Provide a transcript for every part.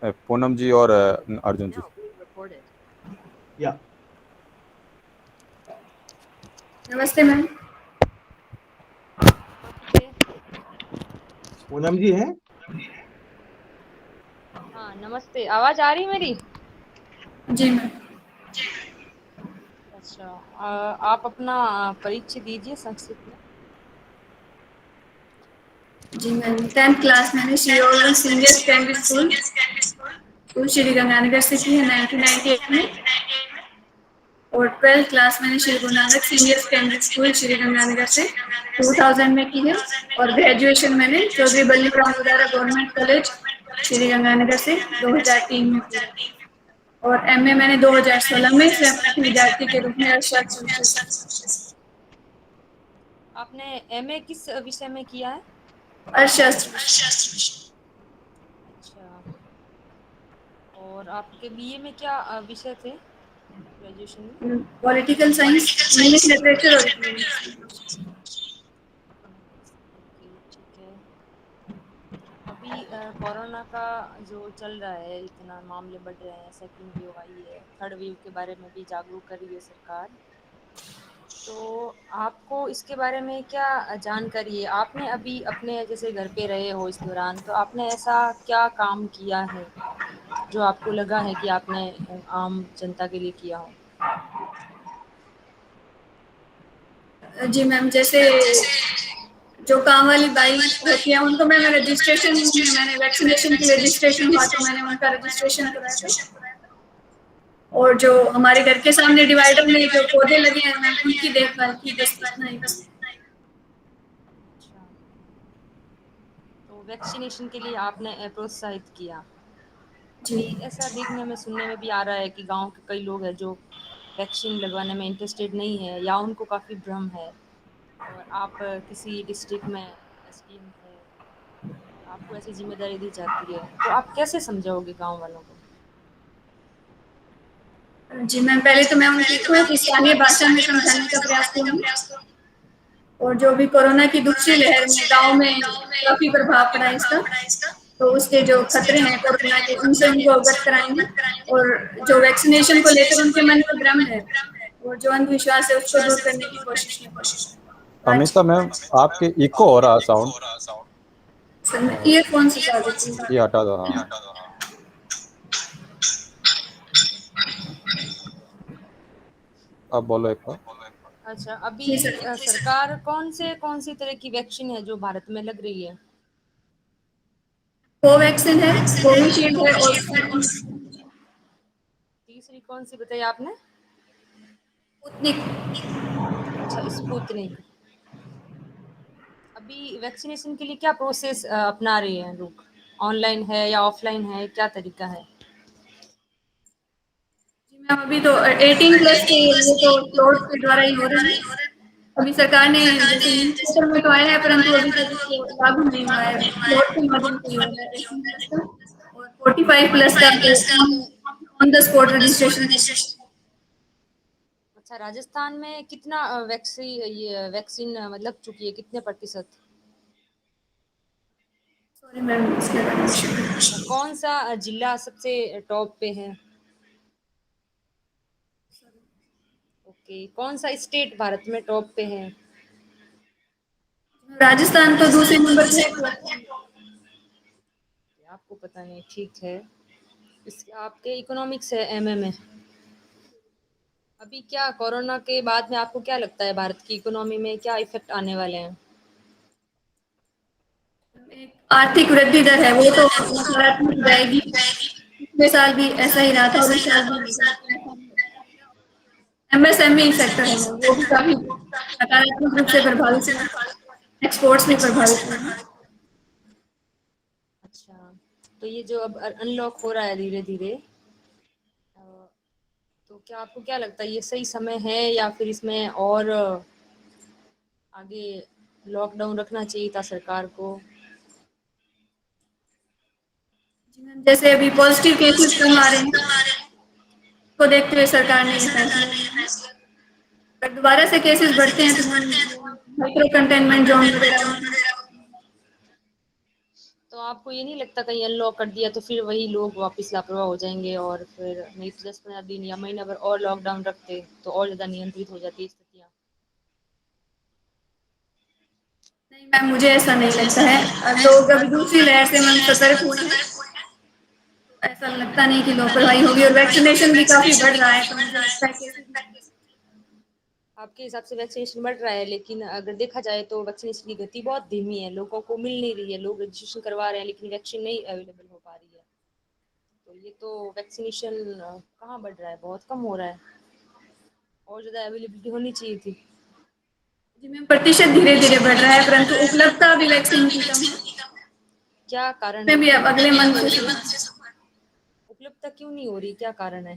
पूनम जी और अर्जुन जी। या नमस्ते मैम। पूनम जी हैं? हाँ नमस्ते, आवाज आ रही मेरी? जी मैम। अच्छा, आप अपना परिचय दीजिए संक्षिप्त में। जी मैम, 10th क्लास मैंने श्री ओलवन senior secondary school Shri Ganganagar से की है 1998 में, और 12th क्लास मैंने Shri Guru Nanak senior secondary school Shri Ganganagar से 2000 में की है, और ग्रेजुएशन मैंने चौधरी बल्लभराम मुदारा गवर्नमेंट कॉलेज श्री गंगानगर से 2003 में की, और एमए मैंने 2016 में शरणार्थी विद्यार्थी के रूप में अर्थशास्त्र विषय से। आपने एमए किस विषय में किया है? अर्थशास्त्र। अच्छा, और आपके बीए में क्या विषय थे ग्रेजुएशन में? पॉलिटिकल साइंस, इंग्लिश लिटरेचर और इकोनॉमिक्स। ओके, ठीक है। अभी कोरोना का जो चल रहा है, इतना मामले बढ़ रहे हैं, सेकंड वेव आई है, थर्ड वेव के बारे में भी जागरूक कर रही है सरकार। तो आपको इसके बारे में क्या जानकारी है? आपने अभी अपने जैसे घर पे रहे हो इस दौरान, तो आपने ऐसा क्या काम किया है जो आपको लगा है कि आपने आम जनता के लिए किया हो? जी मैम, जैसे जो काम वाली बाई होती है उनको मैंने रजिस्ट्रेशन में, मैंने वैक्सीनेशन के लिए रजिस्ट्रेशन हुआ तो मैंने उनका रजिस्ट्रेशन कराया था, और जो हमारे घर के सामने डिवाइडर में जो पौधे लगे हैं मैम उनकी देखभाल की, बस इतना ही। अच्छा, तो वैक्सीनेशन के लिए आपने प्रोत्साहित किया। जी अभी ऐसा देखने में सुनने में भी आ रहा है कि गांव के कई लोग हैं जो वैक्सीन लगवाने में इंटरेस्टेड नहीं है, या उनको काफ़ी भ्रम है, और आप किसी डिस्ट्रिक्ट में एसडीएम है, आपको ऐसी जिम्मेदारी दी जाती है, तो आप कैसे समझाओगे गांव वालों को? जी मैम, पहले तो मैं उनकी थोड़ी सी स्थानीय भाषा में समझाने का प्रयास करूंगी, और जो भी कोरोना की दूसरी लहर में गांव में काफी प्रभाव पड़ा है इसका, तो उसके जो खतरे हैं कोरोना के उनसे उनको अवगत कराएंगे, और जो वैक्सीनेशन को लेकर उनके मन में भ्रम है और जो अंधविश्वास है उसको दूर करने की कोशिश करेंगे। अमिता मैम, आपके इको हो रहा साउंड, सर मैं ईयरफोन से हटा देती हूँ। ये हटा दो। हाँ, अब बोलो एक बार। अच्छा, अभी जी सर। सरकार कौन सी तरह की वैक्सीन है जो भारत में लग रही है? कोवैक्सीन है, कोविशील्ड है, और स्पुतनिक। तीसरी कौन सी बताई आपने? स्पुतनिक। अच्छा, स्पुतनिक। अभी वैक्सीनेशन के लिए क्या प्रोसेस अपना रहे हैं लोग? ऑनलाइन है या ऑफलाइन है, क्या तरीका है? जी मैम, अभी तो 18 प्लस के लिए तो फ्लोट के द्वारा ही हो रही है। अभी सरकार ने जैसे न्यूज़पेपर में तो आया है, परंतु अभी तक इसको लागू नहीं हुआ है। फ्लोट के माध्यम से ही हो रहा है 18 प्लस का, और 45 प्लस का तो ऑन द स्पॉट रजिस्ट्रेशन। अच्छा, राजस्थान में कितना वैक्सीन मतलब चुकी है, कितने प्रतिशत? सॉरी मैम, इसके बारे में sure। अच्छा, कौन सा जिला सबसे टॉप पे है? ओके, कौन सा स्टेट भारत में टॉप पे है? राजस्थान तो दूसरे नंबर पे है। आपको पता नहीं, ठीक है। इस आपके इकोनॉमिक्स है एमए में। अभी क्या कोरोना के बाद में आपको क्या लगता है भारत की इकोनॉमी में क्या इफेक्ट आने वाले हैं? आर्थिक वृद्धि दर है वो तो नकारात्मक रहेगी, पिछले साल भी ऐसा ही रहा था और इस साल भी। एमएसएमई सेक्टर है वो भी काफी नकारात्मक रूप से प्रभावित हुआ, एक्सपोर्ट्स भी प्रभावित हुए हैं। अच्छा, तो ये जो अब अनलॉक हो रहा है धीरे धीरे, तो क्या आपको क्या लगता है ये सही समय है, या फिर इसमें और आगे लॉकडाउन रखना चाहिए था सरकार को? जैसे अभी पॉजिटिव केसेस कम आ रहे हैं को देखते हुए सरकार ने ये फैसला लिया, अगर दोबारा से केसेस बढ़ते हैं तो माइक्रो कंटेनमेंट जोन वगैरह। तो आपको ये नहीं लगता कहीं अनलॉक कर दिया तो फिर वही लोग वापस लापरवाह हो जाएंगे और फिर नहीं तो 10-15 दिन या महीना भर और लॉकडाउन रखते तो और ज़्यादा नियंत्रित हो जाती स्थितियाँ? नहीं मैम, मुझे ऐसा नहीं लगता है। लोग अभी दूसरी लहर से मन सतर्क हुए हैं, तो ऐसा लगता नहीं कि लापरवाही होगी, और वैक्सीनेशन भी काफी बढ़ रहा है, तो मुझे लगता है कि आपके हिसाब से वैक्सीनेशन बढ़ रहा है, लेकिन अगर देखा जाए तो वैक्सीनेशन की गति बहुत धीमी है, लोगों को मिल नहीं रही है, लोग रजिस्ट्रेशन करवा रहे हैं लेकिन वैक्सीन नहीं अवेलेबल हो पा रही है। तो ये तो वैक्सीनेशन कहाँ बढ़ रहा है, बहुत कम हो रहा है, और ज़्यादा अवेलेबिलिटी होनी चाहिए थी। जी मैम, प्रतिशत धीरे धीरे बढ़ रहा है, परंतु उपलब्धता भी वैक्सीन की कम है। क्या कारण में है? भी अब अगले मंथ से उपलब्धता क्यों नहीं हो रही, क्या कारण है?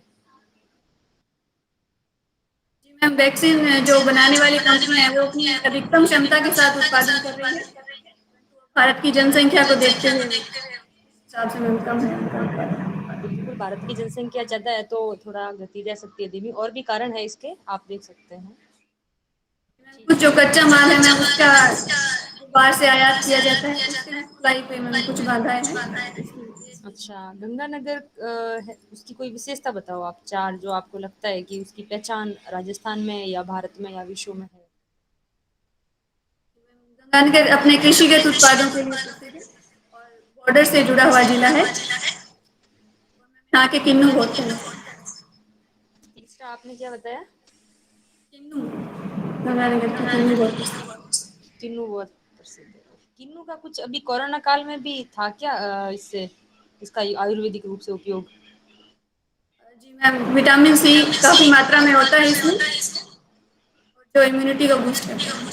जी मैम, वैक्सीन जो बनाने वाली कंपनी है वो अपनी अधिकतम क्षमता के साथ उत्पादन कर रही है। भारत की जनसंख्या को देखते हुए हिसाब से मैम कम है उनका उत्पादन। बिल्कुल, भारत की जनसंख्या ज़्यादा है तो थोड़ा गति रह सकती है धीमी, और भी कारण है इसके, आप देख सकते हैं। कुछ जो कच्चा माल है मैम, उसका बाहर से आयात किया जाता है, उसके भी सप्लाई पे मैम कुछ बाधाएं हैं। अच्छा, गंगानगर उसकी कोई विशेषता बताओ आप, चार जो आपको लगता है कि उसकी पहचान राजस्थान में या भारत में या विश्व में है। गंगानगर अपने कृषिगत उत्पादों के लिए प्रसिद्ध है और बॉर्डर से जुड़ा हुआ जिला है। यहाँ के किन्नू बहुत फेमस है। तीसरा आपने क्या बताया? किन्नू, गंगानगर की किन्नू बहुत प्रसिद्ध है। किन्नू बहुत प्रसिद्ध है। किन्नू का कुछ अभी कोरोना काल में भी था क्या, इससे इसका आयुर्वेदिक रूप से उपयोग? जी मैम, विटामिन सी काफी मात्रा में होता है इसमें, जो इम्यूनिटी को बूस्ट करता है।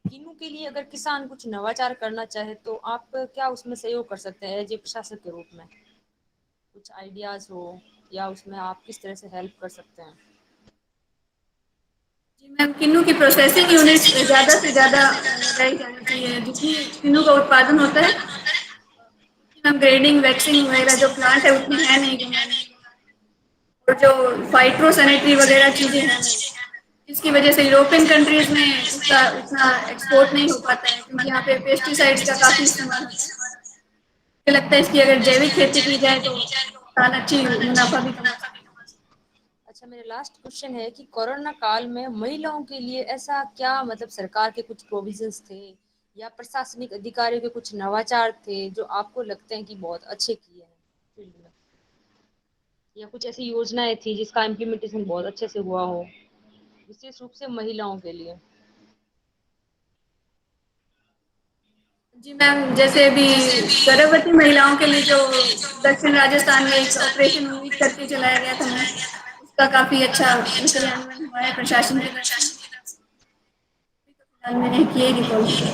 किन्नू के लिए अगर किसान कुछ नवाचार करना चाहे तो आप क्या उसमें सहयोग कर सकते हैं एज ए प्रशासक के रूप में? कुछ आइडियाज हो या उसमें आप किस तरह से हेल्प कर सकते हैं? जी मैम, किन्नू की प्रोसेसिंग यूनिट ज्यादा से ज्यादा लगाई जानी चाहिए। जितनी किन्नू का उत्पादन होता है, मैम ग्रेडिंग वैक्सिंग वगैरह जो प्लांट है उतनी है नहीं गंगानगर, और जो फाइट्रो सैनिटरी वगैरह चीजें हैं, जिसकी वजह से यूरोपियन कंट्रीज में उसका उतना एक्सपोर्ट नहीं हो पाता है, क्योंकि यहाँ पे पेस्टिसाइड्स का काफी इस्तेमाल होता है। मुझे लगता है इसकी अगर जैविक खेती की जाए तो किसान अच्छी मुनाफा भी कमा सकते हैं। अच्छा, मेरा लास्ट क्वेश्चन है कि कोरोना काल में महिलाओं के लिए ऐसा क्या, मतलब सरकार के कुछ प्रोविजंस थे या प्रशासनिक अधिकारियों के कुछ नवाचार थे जो आपको लगते हैं कि बहुत अच्छे किए हैं फील्ड में, या कुछ ऐसी योजनाएं थी जिसका इम्प्लीमेंटेशन बहुत अच्छे से हुआ हो विशेष रूप से महिलाओं के लिए? जी मैम, जैसे अभी गर्भवती महिलाओं के लिए जो दक्षिण राजस्थान में एक ऑपरेशन उम्मीद करके चलाया गया था मैम, उसका काफी अच्छा क्रियान्वयन हुआ है प्रशासन की तरफ से। फिलहाल मैंने किए की पॉलिसी।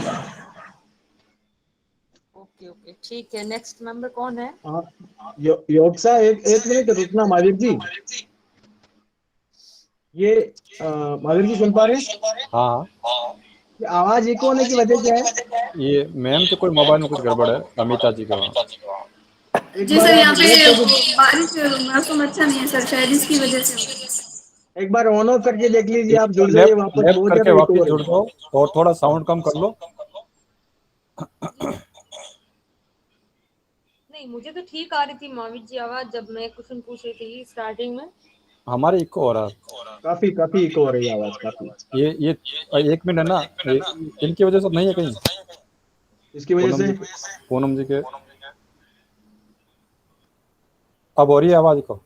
ओके ओके, ठीक है। नेक्स्ट मेंबर कौन है? हाँ, योगसा एक एक मिनट रुकना महावीर जी। ये महावीर जी सुन पा रहे हैं? हाँ, ये आवाज इको होने की वजह क्या है? ये मैम के कोई मोबाइल में कुछ गड़बड़ है, अमिता जी का। एक जी बार सर, आप यहाँ पे नेट पे बारिश मौसम अच्छा नहीं है सर, शायद इसकी वजह से हो। एक बार ऑन ऑफ करके देख लीजिए, आप जुड़ जाइए लेफ्ट वापस, लेफ्ट बहुत करके ज्यादा इको वापस हो जुड़ रही है। जाओ और थोड़ा साउंड कम कर लो। नहीं, मुझे तो ठीक आ रही थी महावीर जी आवाज जब मैं क्वेश्चन पूछ रही थी स्टार्टिंग में। हमारे इको हो रहा है। काफी काफी इको हो रही है आवाज, काफी। ये एक मिनट है ना, इनकी वजह से नहीं है कहीं। इसकी वजह से पूनम जी के अब हो रही है आवाज को।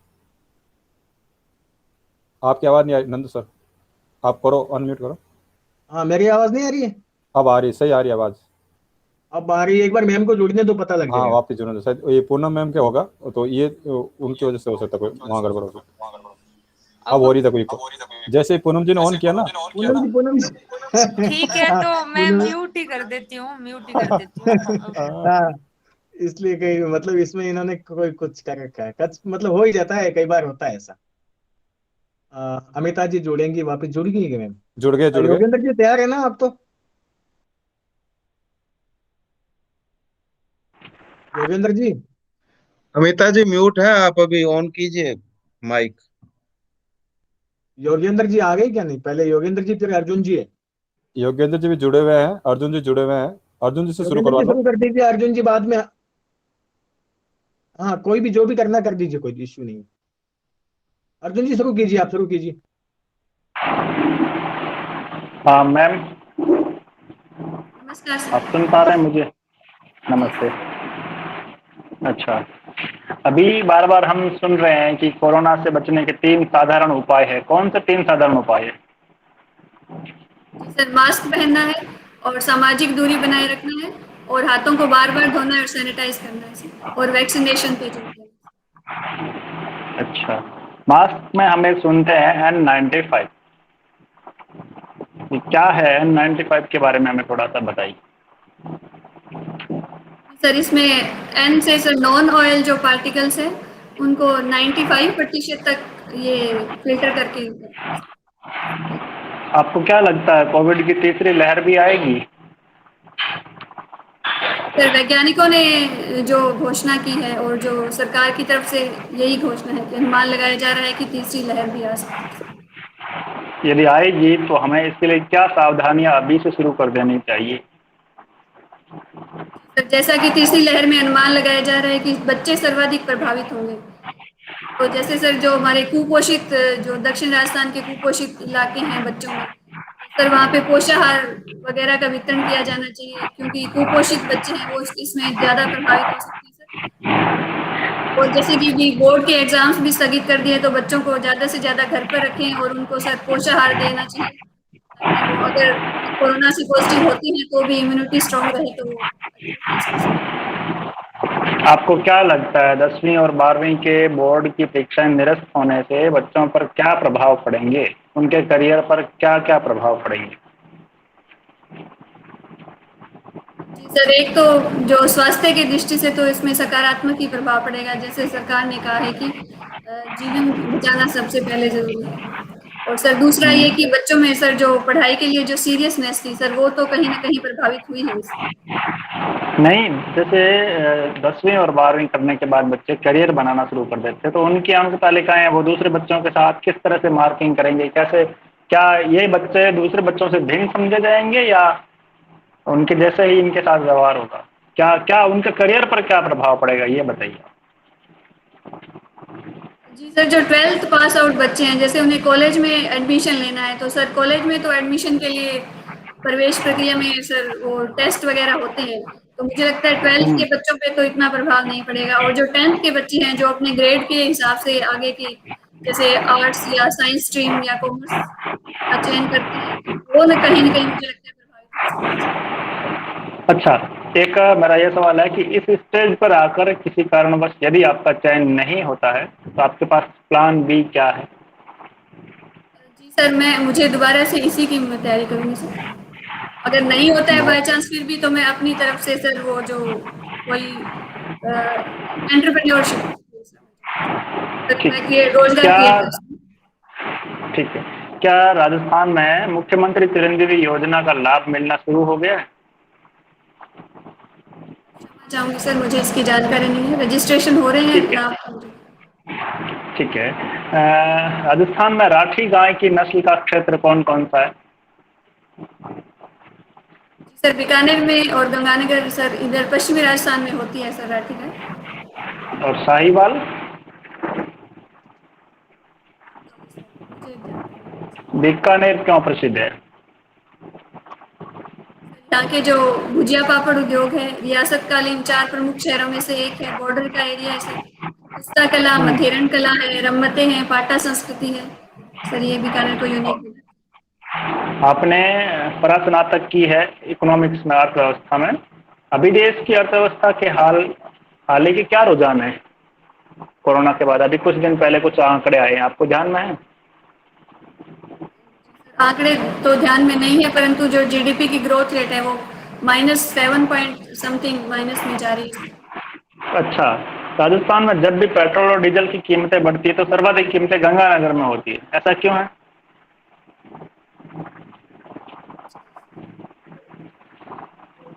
आपकी आवाज नहीं आ रही नंदू सर, आप करो, अनम्यूट करो। हाँ, मेरी आवाज नहीं आ रही है? अब आ रही, सही आ रही है आवाज। अब आ रही है, एक बार मैम को जोड़ने तो पता लग हाँ, जाएगा। वापस जुड़ने दो, शायद ये पूनम मैम के होगा, तो ये उनकी वजह से हो सकता है, कोई वहाँ गड़बड़ हो सकती। अब हो रही था कोई को, जैसे ही पूनम जी ने ऑन किया ना। पूनम जी ठीक है, हाँ, तो मैं पूनम म्यूट ही कर देती हूँ, म्यूट ही कर देती हूँ। हाँ, इसलिए कई मतलब इसमें इन्होंने कोई कुछ कर रखा है, कुछ मतलब हो ही जाता है, कई बार होता है ऐसा। अमिता जी जुड़ेंगी, वापस जुड़ गई क्या मैम? जुड़ गए जुड़ गए। योगेंद्र जी तैयार है ना आप तो? योगेंद्र जी, अमिता जी म्यूट है, आप अभी ऑन कीजिए माइक। योगेंद्र जी आ गए क्या? नहीं, पहले योगेंद्र जी फिर अर्जुन जी है। योगेंद्र जी भी जुड़े हुए हैं, अर्जुन जी जुड़े हुए हैं। अर्जुन जी से शुरू अर्जुन करवा जी लो। शुरू कर दीजिए, अर्जुन जी बाद में। हाँ, कोई भी जो भी करना कर दीजिए, कोई इश्यू नहीं। अर्जुन जी शुरू कीजिए, आप शुरू कीजिए। हाँ मैम, नमस्कार आप सर। सुन पा रहे हैं मुझे? जी नमस्ते। सर। अच्छा, अभी बार बार हम सुन रहे हैं कि कोरोना से बचने के 3 साधारण उपाय है। कौन से 3 साधारण उपाय है? जी सर, मास्क पहनना है और सामाजिक दूरी बनाए रखना है और हाथों को बार बार धोना है और सैनिटाइज करना है सर, और वैक्सीनेशन पे जोर देना है। अच्छा, मास्क में हम एक सुनते हैं N95। ये क्या है N95 के बारे में हमें थोड़ा सा बताइए। सर, इसमें एन से सर नॉन ऑयल जो पार्टिकल्स है उनको 95% तक ये फिल्टर करके करते हैं सर। आपको क्या लगता है कोविड की तीसरी लहर भी आएगी? सर, वैज्ञानिकों ने जो घोषणा की है और जो सरकार की तरफ से यही घोषणा है कि अनुमान लगाया जा रहा है कि तीसरी लहर भी आ सकती है सर। यदि आएगी तो हमें इसके लिए क्या सावधानियां अभी से शुरू कर देनी चाहिए? सर, जैसा कि तीसरी लहर में अनुमान लगाया जा रहा है कि बच्चे सर्वाधिक प्रभावित होंगे, तो जैसे सर जो हमारे कुपोषित, जो दक्षिण राजस्थान के कुपोषित इलाके हैं बच्चों में, तो सर वहाँ पे पोषाहार वगैरह का वितरण किया जाना चाहिए, क्योंकि कुपोषित बच्चे हैं वो इसमें ज्यादा प्रभावित हो सकते हैं सर। और जैसे कि भी बोर्ड के एग्जाम्स भी स्थगित कर दिए, तो बच्चों को ज्यादा से ज्यादा घर पर रखें और उनको सर पोषाहार देना चाहिए, ताकि वो अगर कोरोना से पॉजिटिव होते हैं तो भी इम्यूनिटी स्ट्रांग रहे तो वो अच्छा फेस कर सकें। आपको क्या लगता है 10वीं और 12वीं के बोर्ड की परीक्षाएं निरस्त होने से बच्चों पर क्या प्रभाव पड़ेंगे? उनके करियर पर क्या क्या प्रभाव पड़ेंगे? जी सर, एक तो जो स्वास्थ्य की दृष्टि से तो इसमें सकारात्मक ही प्रभाव पड़ेगा, जैसे सरकार ने कहा है कि जीवन बचाना सबसे पहले जरूरी है। और सर दूसरा ये कि बच्चों में सर जो पढ़ाई के लिए जो सीरियसनेस थी सर, वो तो कहीं ना कहीं प्रभावित हुई है इससे। नहीं, जैसे 10वीं और 12वीं करने के बाद बच्चे करियर बनाना शुरू कर देते हैं, तो उनकी अंक तालिकाएं वो दूसरे बच्चों के साथ किस तरह से मार्किंग करेंगे? कैसे, क्या ये बच्चे दूसरे बच्चों से भिन्न समझे जाएंगे या उनके जैसे ही इनके साथ व्यवहार होगा? क्या क्या उनके करियर पर क्या प्रभाव पड़ेगा, ये बताइए। जी सर, जो 12th पास आउट बच्चे हैं, जैसे उन्हें कॉलेज में एडमिशन लेना है, तो सर कॉलेज में तो एडमिशन के लिए प्रवेश प्रक्रिया में सर वो टेस्ट वगैरह होते हैं, तो मुझे लगता है 12th के बच्चों पे तो इतना प्रभाव नहीं पड़ेगा। और जो 10th के बच्चे हैं जो अपने ग्रेड के हिसाब से आगे की, जैसे आर्ट्स या साइंस स्ट्रीम या कॉमर्स का चयन करते हैं, वो ना कहीं मुझे लगता है प्रभावित हो सकते हैं। अच्छा, एक मेरा ये सवाल है कि इस स्टेज पर आकर किसी कारणवश यदि आपका चयन नहीं होता है तो आपके पास प्लान बी क्या है? जी सर, मुझे दोबारा से इसी की मैं तैयारी करूंगी सर। अगर नहीं होता है बाय बहुत चांस फिर भी, तो मैं अपनी तरफ से सर वो जो कोई एंटरप्रेन्योरशिप ठीक। रोजगार क्या, क्रिएट कर सकूं। ठीक है, क्या राजस्थान में मुख्यमंत्री चिरंजीवी योजना का लाभ मिलना शुरू हो गया है? क्षमा चाहूंगी सर, मुझे इसकी जानकारी नहीं है। रजिस्ट्रेशन हो रहे हैं ठीक है, लाभ। ठीक है। राजस्थान में राठी गाय की नस्ल का क्षेत्र कौन कौन सा है? जी सर, बीकानेर में और गंगानगर सर, इधर पश्चिमी राजस्थान में होती है सर राठी गाय। और साहिवाल? नहीं सर, मुझे जानकारी नहीं है सर। बीकानेर क्यों प्रसिद्ध है? यहाँ के जो भुजिया पापड़ उद्योग है, रियासतकालीन 4 प्रमुख शहरों में से एक है, बॉर्डर का एरिया है सर। हस्ता कला, मथेरन कला है, रम्मते हैं, पाटा संस्कृति है सर, ये बीकानेर को यूनिक बनाता आपने परास्नातक की है इकोनॉमिक्स में, अर्थव्यवस्था में। अभी देश की अर्थव्यवस्था के हाल ही के क्या रुझान है कोरोना के बाद? अभी कुछ दिन पहले कुछ आंकड़े आए हैं, आपको ध्यान में है? है। आंकड़े तो ध्यान में नहीं है, परंतु जो जीडीपी की ग्रोथ रेट है वो -7 पॉइंट समथिंग माइनस में जा रही है। अच्छा, राजस्थान में जब भी पेट्रोल और डीजल की कीमतें बढ़ती है तो सर्वाधिक कीमतें गंगानगर में होती है, ऐसा क्यों है?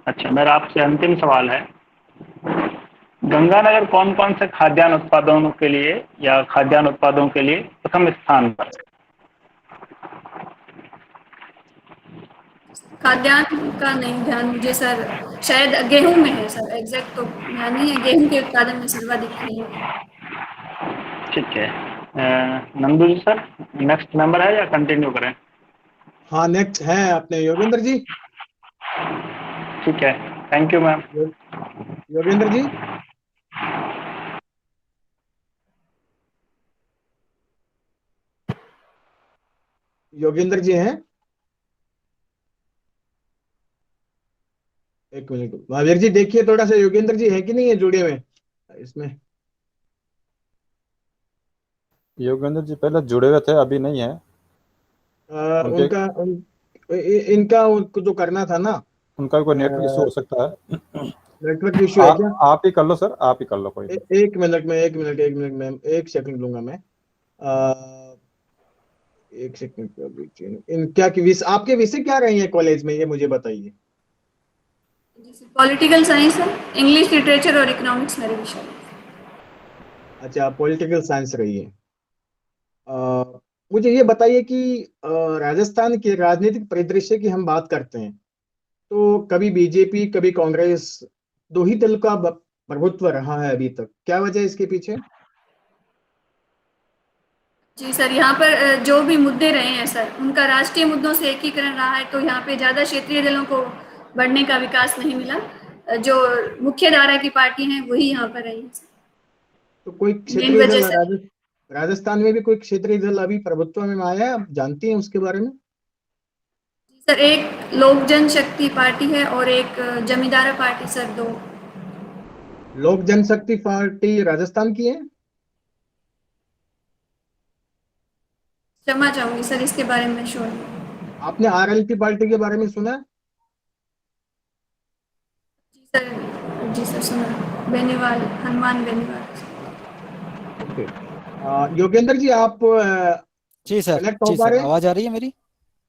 अच्छा, मेरा आपसे अंतिम सवाल है, गंगानगर कौन कौन से खाद्यान्न उत्पादों के लिए या खाद्यान्न उत्पादों के लिए प्रथम स्थान पर है? खाद्यान्न का नहीं ध्यान मुझे सर, शायद गेहूं में है सर, एग्जैक्ट तो ध्यान नहीं है, गेहूं के उत्पादन में सर्वाधिक नहीं है। ठीक है। नंदू जी सर, नेक्स्ट मेंबर है या कंटिन्यू करें? हाँ, नेक्स्ट है अपने योगेंद्र जी। ठीक है, thank you ma'am. Yogendra ji, Yogendra ji हैं? एक मिनट महावीर जी, देखिए थोड़ा सा योगेंद्र जी है कि नहीं है जुड़े हुए इसमें। योगेंद्र जी पहले जुड़े हुए थे, अभी नहीं है उनके। उनका इनका उनको जो करना था ना, उनका भी कोई नेटवर्क इशू हो सकता है। नेटवर्क इश्यू है क्या? आप ही कर लो सर, आप ही कर लो, कोई नहीं। एक मिनट में, एक मिनट, एक मिनट में, एक सेकंड लूंगा मैं। अ, एक सेकंड। इन क्या की विषय, आपके विषय क्या रही है कॉलेज में, ये मुझे बताइए। पॉलिटिकल साइंस है, इंग्लिश लिटरेचर और इकोनॉमिक्स मेरे विषय। अच्छा, पॉलिटिकल साइंस रही है। मुझे ये बताइए कि राजस्थान के राजनीतिक परिदृश्य की हम बात करते हैं तो कभी बीजेपी कभी कांग्रेस, दो ही दल का प्रभुत्व रहा है अभी तक, क्या वजह है इसके पीछे? जी सर, यहाँ पर जो भी मुद्दे रहे हैं सर, उनका राष्ट्रीय मुद्दों से एकीकरण रहा है, तो यहाँ पे ज़्यादा क्षेत्रीय दलों को बढ़ने का विकास नहीं मिला। जो मुख्य धारा की पार्टी हैं वही यहाँ पर रही है सर। तो कोई मेन क्षेत्रीय वजह दल से राजस्थान में भी कोई क्षेत्रीय दल अभी प्रभुत्व में आया है, आप जानती हैं उसके बारे में? सर, एक लोक जनशक्ति पार्टी है और एक जमींदारा पार्टी सर, दो। लोक जनशक्ति पार्टी राजस्थान की है? क्षमा चाहूंगी सर, इसके बारे में श्योर नहीं। आपने आरएलपी पार्टी के बारे में सुना है? जी सर, जी सर सुना, बेनीवाल, हनुमान बेनीवाल। ओके। योगेंद्र जी, आप जी सर, कनेक्ट हो जी पा सर, रहे हैं? आवाज आ रही है मेरी?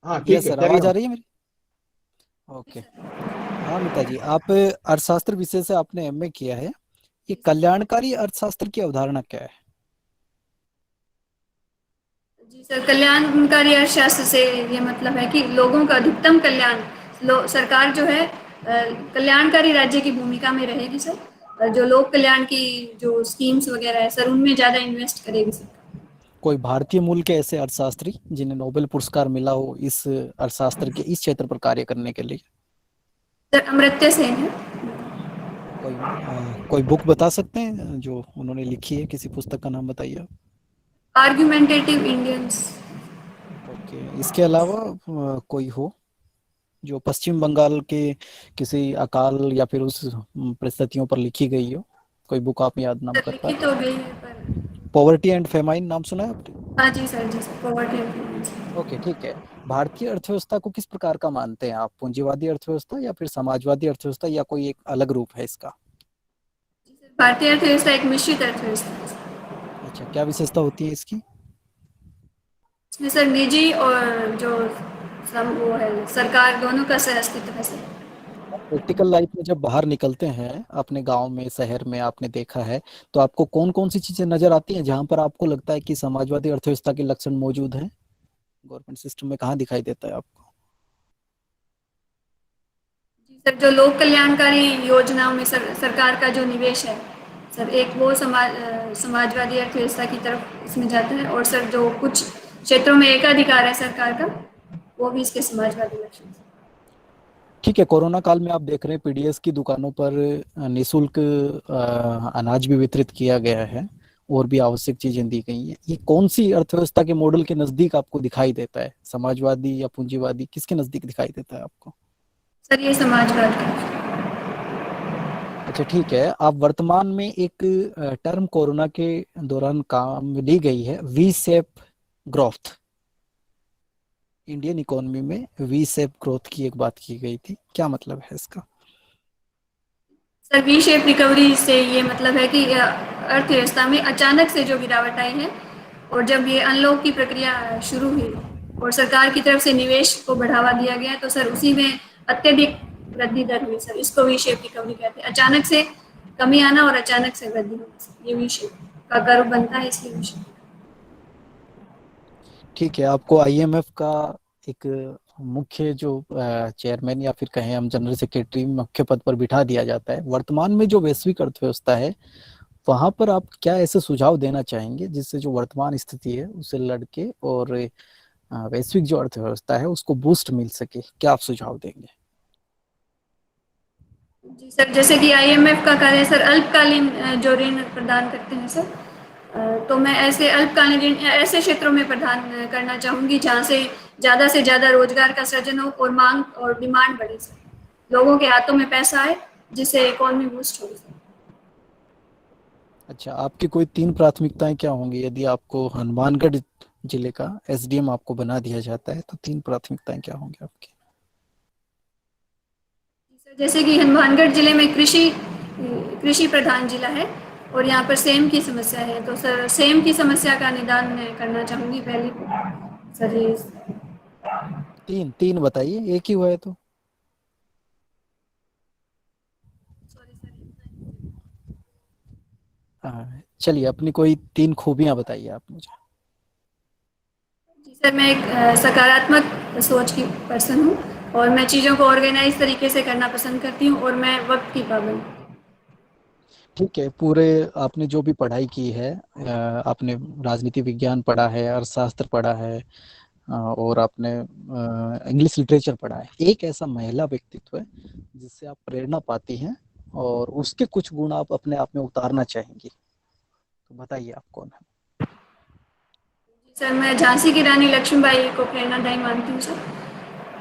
हाँ ठीक यस है, सर, कैरी आवाज आ ऑन। रही है मेरी? ओके। हाँ अमिता जी, आप अर्थशास्त्र विषय से आपने एमए किया है, ये कल्याणकारी अर्थशास्त्र की अवधारणा क्या है? जी सर, कल्याणकारी अर्थशास्त्र से ये मतलब है कि लोगों का अधिकतम कल्याण, सरकार जो है कल्याणकारी राज्य की भूमिका में रहेगी सर। जो लोक कल्याण की जो स्कीम्स वगैरह है सर, उनमें ज्यादा इन्वेस्ट करेगी सर। कोई भारतीय मूल के ऐसे अर्थशास्त्री जिन्हें नोबेल पुरस्कार मिला हो इस अर्थशास्त्र के इस क्षेत्र पर कार्य करने के लिए? सर, अमर्त्य सेन है। कोई बुक बता सकते हैं जो उन्होंने लिखी है? किसी पुस्तक का नाम बताइए आप। Argumentative Indians. ओके, इसके अलावा कोई हो जो पश्चिम बंगाल के किसी अकाल या फिर उस परिस्थितियों पर लिखी गई हो, कोई बुक आप याद नाम सर, कर पाए? लिखित हो गई है पर। पॉवर्टी एंड फेमाइन नाम सुना है आपने? हाँ जी सर, जी सर, पॉवर्टी एंड। ओके, ठीक है। भारतीय अर्थव्यवस्था को किस प्रकार का मानते हैं आप? पूंजीवादी अर्थव्यवस्था या फिर समाजवादी अर्थव्यवस्था या कोई एक अलग रूप है इसका? भारतीय अर्थव्यवस्था एक मिश्रित अर्थव्यवस्था है। अच्छा, क्या विशेषता होती है इसकी? इसमें सर निजी और जो वो है सरकार, दोनों का सह अस्तित्व है सर। प्रैक्टिकल लाइफ में जब बाहर निकलते हैं अपने गांव में, शहर में आपने देखा है, तो आपको कौन कौन सी चीजें नजर आती हैं जहां पर आपको लगता है कि समाजवादी अर्थव्यवस्था के लक्षण मौजूद हैं? गवर्नमेंट सिस्टम में कहाँ दिखाई देता है आपको? जी सर, जो लोक कल्याणकारी योजनाओं में सरकार का जो निवेश है सर, एक वो समाजवादी अर्थव्यवस्था की तरफ इसमें जाता है, और सर जो कुछ क्षेत्रों में एकाधिकार है सरकार का, वो भी इसके समाजवादी लक्षण है। ठीक है, कोरोना काल में आप देख रहे हैं पीडीएस की दुकानों पर निःशुल्क अनाज भी वितरित किया गया है और भी आवश्यक चीजें दी गई हैं। ये कौन सी अर्थव्यवस्था के मॉडल के नजदीक आपको दिखाई देता है? समाजवादी या पूंजीवादी, किसके नजदीक दिखाई देता है आपको? सर, ये समाजवाद का। अच्छा ठीक है, आप वर्तमान में एक टर्म कोरोना के दौरान काम में ली गई है, V shape growth. Indian economy में वी शेप ग्रोथ की एक बात की गई थी, क्या मतलब है इसका? सर, वी शेप रिकवरी से ये मतलब है कि अर्थव्यवस्था में अचानक से जो गिरावट आई है, और जब ये अनलॉक की प्रक्रिया शुरू हुई और सरकार की तरफ से निवेश को बढ़ावा दिया गया, तो सर उसी में अत्यधिक वृद्धि दर हुई सर। इसको वी शेप रिकवरी कहते हैं, अचानक से कमी आना और अचानक से वृद्धि होना, ये वी शेप का कर्व बनता है, इसलिए वी शेप। ठीक है, आपको आईएमएफ का एक मुख्य जो चेयरमैन या फिर कहें हम जनरल सेक्रेटरी मुख्य पद पर बिठा दिया जाता है। वर्तमान में जो वैश्विक अर्थव्यवस्था है वहां पर आप क्या ऐसे सुझाव देना चाहेंगे जिससे जो वर्तमान स्थिति है उसे लड़के और वैश्विक जो अर्थव्यवस्था है उसको बूस्ट मिल सके, क्या आप सुझाव देंगे? जी सर, जैसे कि IMF का कार्य सर अल्पकालीन जो ऋण प्रदान करते हैं सर, तो मैं ऐसे अल्पकालीन ऋण ऐसे क्षेत्रों में प्रदान करना चाहूँगी जहाँ से ज़्यादा रोजगार का सृजन हो और मांग और डिमांड बढ़े सर, लोगों के हाथों में पैसा आए जिससे इकोनॉमी बूस्ट हो सर। अच्छा, आपकी कोई 3 प्राथमिकताएं क्या होंगी यदि आपको हनुमानगढ़ जिले का SDM आपको बना दिया जाता है, तो 3 प्राथमिकताएं क्या होंगी आपकी? जैसे कि हनुमानगढ़ जिले में कृषि प्रधान जिला है और यहाँ पर सेम की समस्या है, तो सर सेम की समस्या का निदान मैं करना चाहूँगी पहले तो सर ये 3 बताइए, एक ही हुआ है तो। चलिए, अपनी कोई 3 खूबियां बताइए आप मुझे। जी सर, मैं एक सकारात्मक सोच की पर्सन हूँ और मैं चीज़ों को ऑर्गेनाइज तरीके से करना पसंद करती हूँ और मैं वक्त की पाबंद। ठीक है, पूरे आपने जो भी पढ़ाई की है, आपने राजनीति विज्ञान पढ़ा है, अर्थशास्त्र पढ़ा है, और आपने इंग्लिश लिटरेचर पढ़ा है। एक ऐसा महिला व्यक्तित्व है जिससे आप प्रेरणा पाती हैं और उसके कुछ गुण आप अपने आप में उतारना चाहेंगी, तो बताइए आप कौन है? सर मैं झांसी की रानी लक्ष्मीबाई को प्रेरणादायी मानती हूँ सर,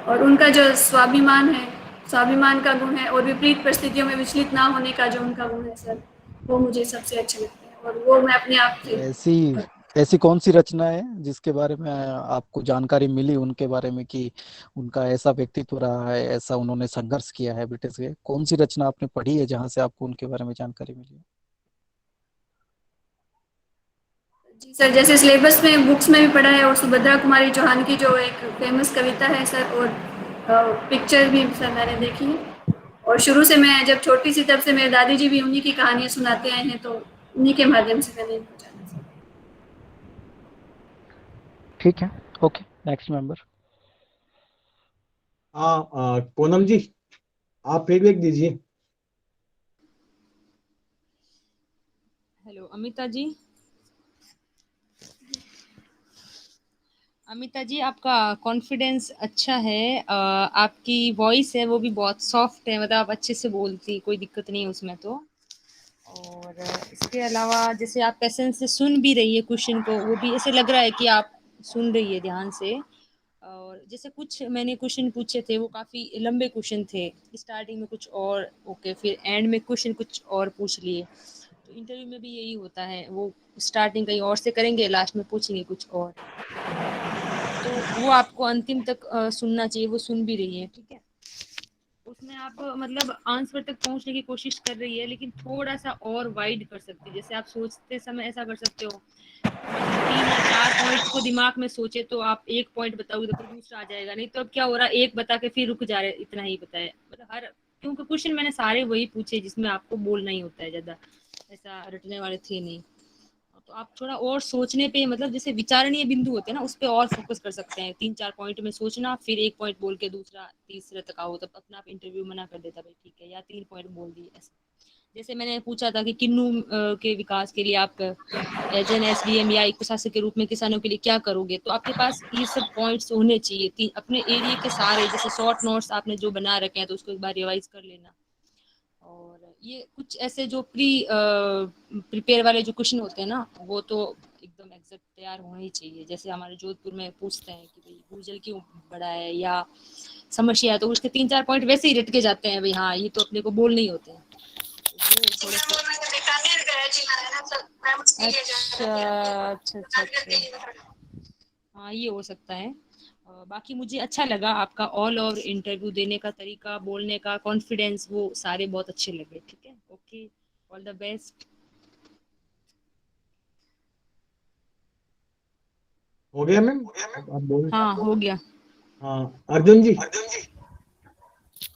और उनका जो स्वाभिमान का गुण है और विपरीत परिस्थितियों में विचलित ना होने का जो उनका गुण है सर, वो मुझे सबसे अच्छा लगता है और वो मैं अपने आप से। ऐसी कौन सी रचना है जिसके बारे में आपको जानकारी मिली उनके बारे में कि उनका ऐसा व्यक्तित्व रहा है, ऐसा उन्होंने संघर्ष किया है ब्रिटिश के? कौन सी रचना आपने पढ़ी है जहां से आपको उनके बारे में जानकारी मिली? जी सर, जैसे सिलेबस में बुक्स में भी पढ़ा है और सुभद्रा कुमारी चौहान की जो एक फेमस कविता है सर, और पिक्चर भी सर मैंने देखी है, और शुरू से मैं जब छोटी सी तब से मेरे दादी जी भी उन्हीं की कहानियां सुनाते आए हैं, तो उन्हीं के माध्यम से मैंने इनको जाना सर। ठीक है, ओके, नेक्स्ट मेंबर। हाँ पूनम जी, आप फीडबैक दीजिए। हेलो अमिता जी। अमिता जी, आपका कॉन्फिडेंस अच्छा है, आपकी वॉइस है वो भी बहुत सॉफ्ट है, मतलब आप अच्छे से बोलती, कोई दिक्कत नहीं है उसमें तो। और इसके अलावा जैसे आप पेशेंस से सुन भी रही है क्वेश्चन को, वो भी ऐसे लग रहा है कि आप सुन रही है ध्यान से। और जैसे कुछ मैंने क्वेश्चन पूछे थे वो काफ़ी लंबे क्वेश्चन थे, स्टार्टिंग में कुछ और ओके, फिर एंड में क्वेश्चन कुछ और पूछ लिए। तो इंटरव्यू में भी यही होता है, वो स्टार्टिंग कहीं और से करेंगे, लास्ट में पूछेंगे कुछ और, तो वो आपको अंतिम तक सुनना चाहिए, वो सुन भी रही है, ठीक है। उसमें आप मतलब आंसर तक पहुंचने की कोशिश कर रही है, लेकिन थोड़ा सा और वाइड कर सकती है। जैसे आप सोचते समय ऐसा कर सकते हो, 3 या 4 पॉइंट को दिमाग में सोचे तो आप एक पॉइंट बताओगे तो फिर दूसरा आ जाएगा, नहीं तो अब क्या हो रहा है, एक बता के फिर रुक जा रहे, इतना ही बताया, मतलब हर, क्योंकि क्वेश्चन मैंने सारे वही पूछे जिसमें आपको बोलना ही होता है, ज्यादा ऐसा रटने वाले थे नहीं। तो आप थोड़ा और सोचने पे, मतलब जैसे विचारणीय बिंदु होते हैं ना, उस पर और फोकस कर सकते हैं। 3-4 पॉइंट में सोचना, फिर एक पॉइंट बोल के दूसरा तीसरे तक आओ, तब अपना आप इंटरव्यू मना कर देता, भाई ठीक है, या 3 पॉइंट बोल दिए ऐसे। जैसे मैंने पूछा था कि किन्नू के विकास के लिए आप एज एन SDM या एक प्रशासक के रूप में किसानों के लिए क्या करोगे, तो आपके पास ये सब पॉइंट्स होने चाहिए, अपने एरिया के सारे, जैसे शॉर्ट नोट्स आपने जो बना रखे हैं तो उसको एक बार रिवाइज कर लेना। और ये कुछ ऐसे जो प्रिपेयर वाले जो क्वेश्चन होते हैं ना, वो तो एकदम एग्जैक्ट तैयार होना ही चाहिए। जैसे हमारे जोधपुर में पूछते हैं कि भाई भूजल क्यों बढ़ा है या समस्या है, तो उसके 3-4 पॉइंट वैसे ही रट के जाते हैं, भाई हाँ ये तो अपने को बोलने ही होते हैं। वो थोड़ा सा अच्छा, हाँ ये हो सकता है। बाकी मुझे अच्छा लगा आपका ऑल ओवर इंटरव्यू देने का तरीका, बोलने का कॉन्फिडेंस, वो सारे बहुत अच्छे लगे, ठीक है, ओके, ऑल द बेस्ट। हो गया मैम, आप बोल। हाँ हो गया। हाँ अर्जुन जी।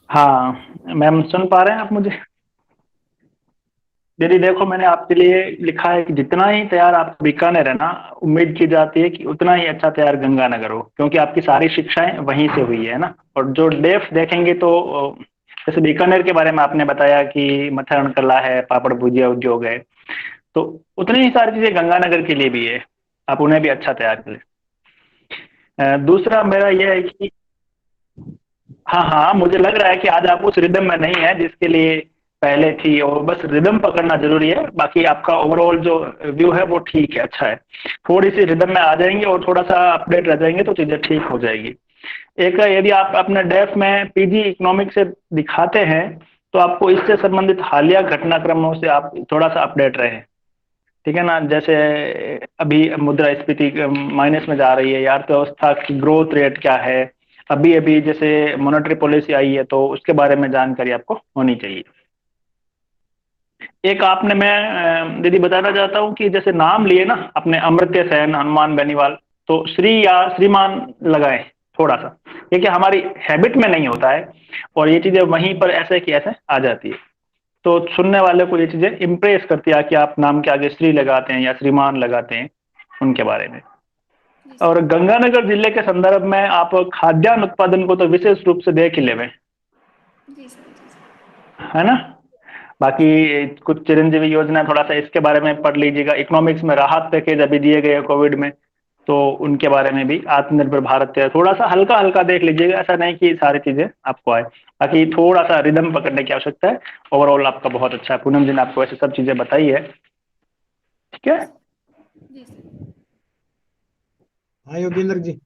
हाँ मैम, सुन पा रहे हैं आप मुझे? दीदी देखो, मैंने आपके लिए लिखा है कि जितना ही तैयार आप बीकानेर है ना, उम्मीद की जाती है कि उतना ही अच्छा तैयार गंगानगर हो, क्योंकि आपकी सारी शिक्षाएं वहीं से हुई है ना। और जो डेफ देखेंगे तो जैसे बीकानेर के बारे में आपने बताया कि मथुरा कला है, पापड़ भुजिया उद्योग है, तो उतनी ही सारी चीजें गंगानगर के लिए भी है, आप उन्हें भी अच्छा तैयार करें। दूसरा मेरा यह है कि हाँ हाँ, मुझे लग रहा है कि आज आप उस रिदम में नहीं है जिसके लिए पहले थी, और बस रिदम पकड़ना जरूरी है, बाकी आपका ओवरऑल जो व्यू है वो ठीक है, अच्छा है। थोड़ी सी रिदम में आ जाएंगे और थोड़ा सा अपडेट रह जाएंगे तो चीजें ठीक हो जाएगी। एक है, यदि आप अपने डेफ में पीजी इकोनॉमिक्स से दिखाते हैं तो आपको इससे संबंधित हालिया घटनाक्रमों से आप थोड़ा सा अपडेट रहें, ठीक है ना। जैसे अभी मुद्रास्फीति माइनस में जा रही है, या अर्थव्यवस्था की ग्रोथ रेट क्या है, अभी अभी जैसे मॉनेटरी पॉलिसी आई है तो उसके बारे में जानकारी आपको होनी चाहिए। एक आपने, मैं दीदी बताना चाहता हूँ कि जैसे नाम लिए ना अपने अमर्त्य सेन, हनुमान बेनीवाल, तो श्री या श्रीमान लगाएं थोड़ा सा, क्योंकि हमारी हैबिट में नहीं होता है और ये चीजें वहीं पर ऐसे की ऐसे आ जाती है, तो सुनने वाले को ये चीजें इम्प्रेस करती है कि आप नाम के आगे श्री लगाते हैं या श्रीमान लगाते हैं उनके बारे में। जी और सर। गंगानगर जिले के संदर्भ में आप खाद्यान्न उत्पादन को तो विशेष रूप से देख ही लेवे, जी सर। जी सर। है ना। बाकी कुछ चिरंजीवी योजना, थोड़ा सा इसके बारे में पढ़ लीजिएगा। इकोनॉमिक्स में राहत पैकेज अभी दिए गए कोविड में, तो उनके बारे में भी, आत्मनिर्भर भारत है, थोड़ा सा हल्का हल्का देख लीजिएगा, ऐसा नहीं कि सारी चीजें आपको आए। बाकी थोड़ा सा रिदम पकड़ने की आवश्यकता है। ओवरऑल आपका बहुत अच्छा है, पूनम जी ने आपको ऐसे सब चीजें बताई है, ठीक है। जी सर। हाँ योगेंद्र जी।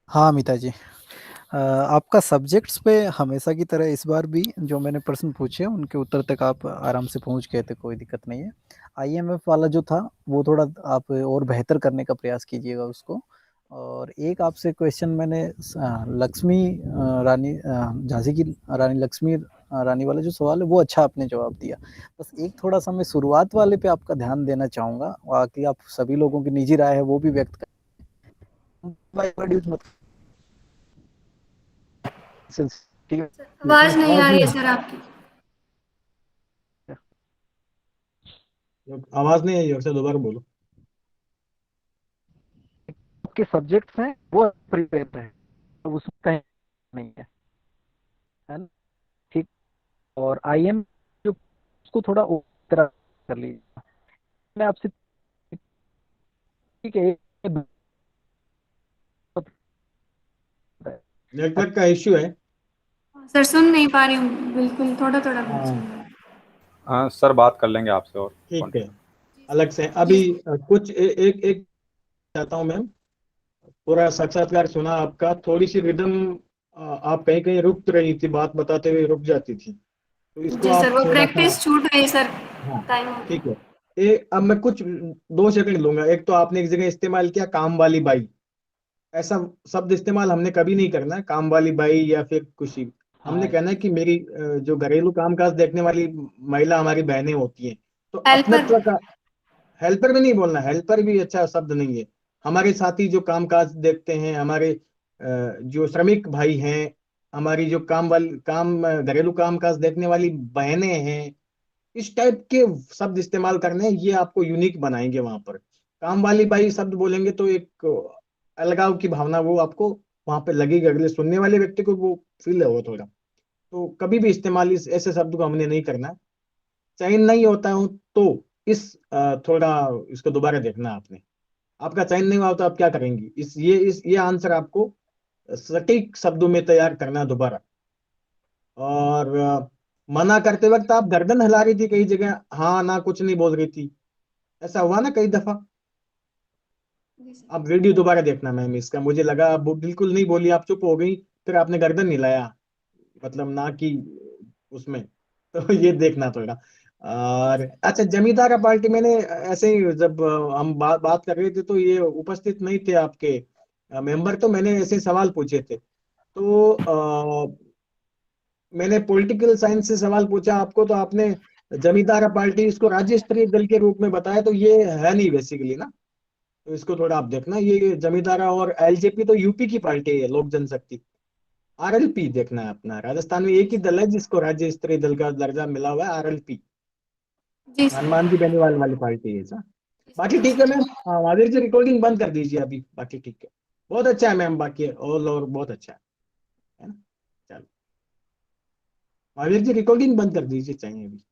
हाँ अमिता जी, आपका सब्जेक्ट्स पे हमेशा की तरह इस बार भी जो मैंने प्रश्न पूछे उनके उत्तर तक आप आराम से पहुंच गए थे, कोई दिक्कत नहीं है। आईएमएफ वाला जो था वो थोड़ा आप और बेहतर करने का प्रयास कीजिएगा उसको। और एक आपसे क्वेश्चन मैंने लक्ष्मी रानी झांसी की रानी लक्ष्मी रानी वाला जो सवाल है वो अच्छा आपने जवाब दिया। बस एक थोड़ा सा मैं शुरुआत वाले पे आपका ध्यान देना चाहूँगा, बाकी आप सभी लोगों की निजी राय है वो भी व्यक्त कर ठीक है। सर, आवाज नहीं आ आवाज रही है नहीं सर आपकी। आवाज नहीं आई योगेंद्र, दोबारा बोलो। के सब्जेक्ट्स हैं वो प्रिपेयर है, तो उसमें कहीं नहीं है ना, ठीक। और आईएम जो उसको थोड़ा तरह कर लीजिए। मैं आपसे ठीक है नेटवर्क का इश्यू है। सर सुन नहीं पा रही हूँ बिल्कुल, थोड़ा थोड़ा बहुत सुन हाँ रही हूँ। हाँ सर, बात कर लेंगे आपसे और ठीक है, जी अलग सर। से जी अभी कुछ एक एक चाहता हूँ मैम। पूरा साक्षात्कार सुना आपका, थोड़ी सी रिदम आप कहीं कहीं रुक रही थी, बात बताते हुए रुक जाती थी, तो इसको जी सर, आप वो थोड़ा सा। प्रैक्टिस छूट गई सर, हाँ टाइम हो ठीक गया। है। अब मैं कुछ 2 सेकंड लूंगा। एक तो आपने एक जगह इस्तेमाल किया काम वाली बाई, ऐसा शब्द इस्तेमाल हमने कभी नहीं करना है, काम वाली बाई या फिर कुछ। हमने हाँ कहना है कि मेरी जो घरेलू कामकाज देखने वाली महिला हमारी बहनें होती हैं, तो हेल्पर। अपनत्व का। हेल्पर भी नहीं बोलना, हेल्पर भी अच्छा शब्द नहीं है। हमारे साथी जो कामकाज देखते हैं, हमारे जो श्रमिक भाई हैं, हमारी जो घरेलू कामकाज देखने वाली बहनें हैं, इस टाइप के शब्द इस्तेमाल करने हैं, ये आपको यूनिक बनाएंगे। वहां पर काम वाली बाई शब्द बोलेंगे तो एक अलगाव की भावना वो आपको वहां पे लगेगी, अगले सुनने वाले व्यक्ति को वो फील होगा थोड़ा। तो कभी भी इस्तेमाल इस ऐसे शब्द को हमने नहीं करना। चयन नहीं होता हूं तो इस थोड़ा इसको दोबारा देखना आपने। आपका चयन नहीं हुआ तो आप क्या करेंगी, ये आंसर आपको सटीक शब्दों में तैयार करना है दोबारा। और मना करते वक्त आप गर्दन हिला रही थी कई जगह, हाँ ना कुछ नहीं बोल रही थी, ऐसा हुआ ना कई दफा। जी सर। आप वीडियो दोबारा देखना मैम इसका, मुझे लगा आप वो बिल्कुल नहीं बोली, आप चुप हो गई, फिर आपने गर्दन हिलाया, मतलब ना कि उसमें। तो ये देखना थोड़ा। जी और सर। अच्छा, जमींदार पार्टी मैंने ऐसे ही जब हम बात कर रहे थे तो ये उपस्थित नहीं थे आपके मेंबर, तो मैंने ऐसे सवाल पूछे थे। तो मैंने पॉलिटिकल साइंस से सवाल पूछा आपको, तो आपने जमींदार पार्टी इसको राज्य स्तरीय दल के रूप में बताया, तो ये है नहीं बेसिकली ना। तो इसको थोड़ा आप देखना, ये जमींदारा और एलजेपी तो यूपी की पार्टी है, लोक जनशक्ति। आरएलपी देखना है अपना, राजस्थान में एक ही दल है जिसको राज्य स्तरीय दल का दर्जा मिला हुआ है, आरएलपी। जी सर। हनुमान जी बेनीवाल वाली पार्टी है सर। बाकी ठीक है मैम। हाँ, महावीर जी रिकॉर्डिंग बंद कर दीजिए अभी, बाकी ठीक है। बहुत अच्छा है मैम, बाकी ऑल और बहुत अच्छा है ना। चलो महावीर जी रिकॉर्डिंग बंद कर दीजिए चाहिए अभी।